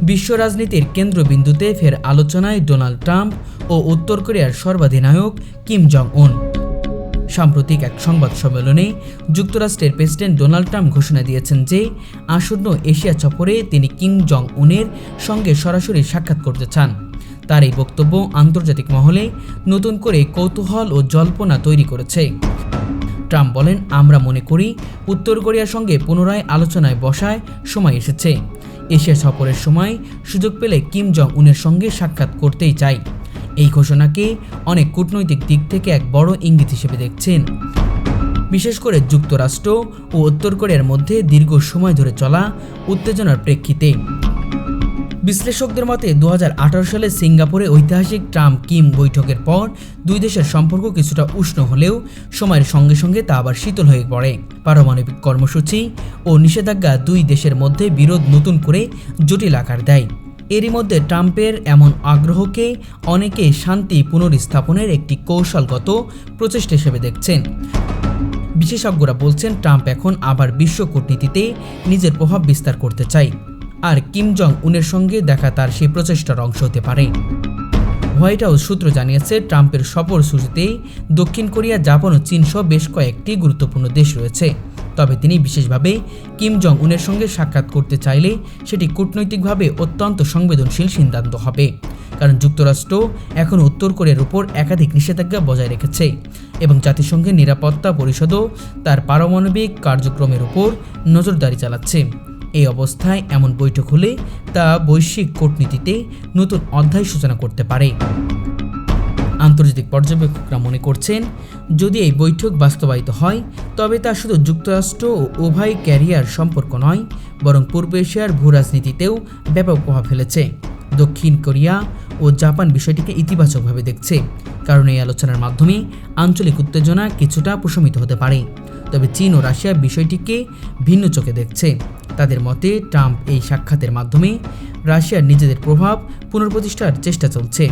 বিশ্ব রাজনীতির কেন্দ্রবিন্দুতে ফের আলোচনায় ডোনাল্ড ট্রাম্প ও উত্তর কোরিয়ার সর্বাধিনায়ক কিম জং উন। সাম্প্রতিক এক সংবাদ সম্মেলনে যুক্তরাষ্ট্রের প্রেসিডেন্ট ডোনাল্ড ট্রাম্প ঘোষণা দিয়েছেন যে আসন্ন এশিয়া সফরে তিনি কিম জং উনের সঙ্গে সরাসরি সাক্ষাৎ করতে চান। তার এই বক্তব্য আন্তর্জাতিক মহলে নতুন করে কৌতূহল ও জল্পনা তৈরি করেছে। ট্রাম্প বলেন, আমরা মনে করি উত্তর কোরিয়ার সঙ্গে পুনরায় আলোচনায় বসায় সময় এসেছে। এশিয়া সফরের সময় সুযোগ পেলে কিম জং উনের সঙ্গে সাক্ষাৎ করতেই চাই। এই ঘোষণাকে অনেক কূটনৈতিক দিক থেকে এক বড় ইঙ্গিত হিসেবে দেখছেন, বিশেষ করে যুক্তরাষ্ট্র ও উত্তর কোরিয়ার মধ্যে দীর্ঘ সময় ধরে চলা উত্তেজনার প্রেক্ষিতে। বিশ্লেষকদের মতে 2018 সালে সিঙ্গাপুরে ঐতিহাসিক ট্রাম্প কিম বৈঠকের পর দুই দেশের সম্পর্ক কিছুটা উষ্ণ হলেও সময়ের সঙ্গে সঙ্গে তা আবার শীতল হয়ে পড়ে। পারমাণবিক কর্মসূচি ও নিষেধাজ্ঞা দুই দেশের মধ্যে বিরোধ নতুন করে জটিল আকার দেয়। এরই মধ্যে ট্রাম্পের এমন আগ্রহকে অনেকে শান্তি পুনর্স্থাপনের একটি কৌশলগত প্রচেষ্টা হিসেবে দেখছেন। বিশেষজ্ঞরা বলছেন, ট্রাম্প এখন আবার বিশ্ব কূটনীতিতে নিজের প্রভাব বিস্তার করতে চায়, আর কিম জং উনের সঙ্গে দেখা তার সেই প্রচেষ্টার অংশ হতে পারে। হোয়াইট হাউস সূত্র জানিয়েছে, ট্রাম্পের সফরসূচিতে দক্ষিণ কোরিয়া, জাপান ও চীন সহ বেশ কয়েকটি গুরুত্বপূর্ণ দেশ রয়েছে। তবে তিনি বিশেষভাবে কিম জং উনের সঙ্গে সাক্ষাৎ করতে চাইলে সেটি কূটনৈতিকভাবে অত্যন্ত সংবেদনশীল সিদ্ধান্ত হবে, কারণ যুক্তরাষ্ট্র এখন উত্তর কোরিয়ার উপর একাধিক নিষেধাজ্ঞা বজায় রেখেছে এবং জাতিসংঘের নিরাপত্তা পরিষদও তার পারমাণবিক কার্যক্রমের উপর নজরদারি চালাচ্ছে। এই অবস্থায় এমন বৈঠক হলে তা বৈশ্বিক কূটনীতিতে নতুন অধ্যায় সূচনা করতে পারে। আন্তর্জাতিক পর্যবেক্ষকরা মনে করছেন, যদি এই বৈঠক বাস্তবায়িত হয় তবে তা শুধু যুক্তরাষ্ট্র ও উভয় ক্যারিয়ার সম্পর্ক নয়, বরং পূর্ব এশিয়ার ভূরাজনীতিতেও ব্যাপক প্রভাব ফেলেছে। দক্ষিণ কোরিয়া ও জাপান বিষয়টিকে ইতিবাচকভাবে দেখছে, কারণ এই আলোচনার মাধ্যমে আঞ্চলিক উত্তেজনা কিছুটা প্রশমিত হতে পারে। তবে চীন ও রাশিয়া বিষয়টিকে ভিন্ন চোখে দেখছে। তাদের মতে, ট্রাম্প এই সাক্ষাতের মাধ্যমে রাশিয়ার নিজেদের প্রভাব পুনঃপ্রতিষ্ঠার চেষ্টা চলছে।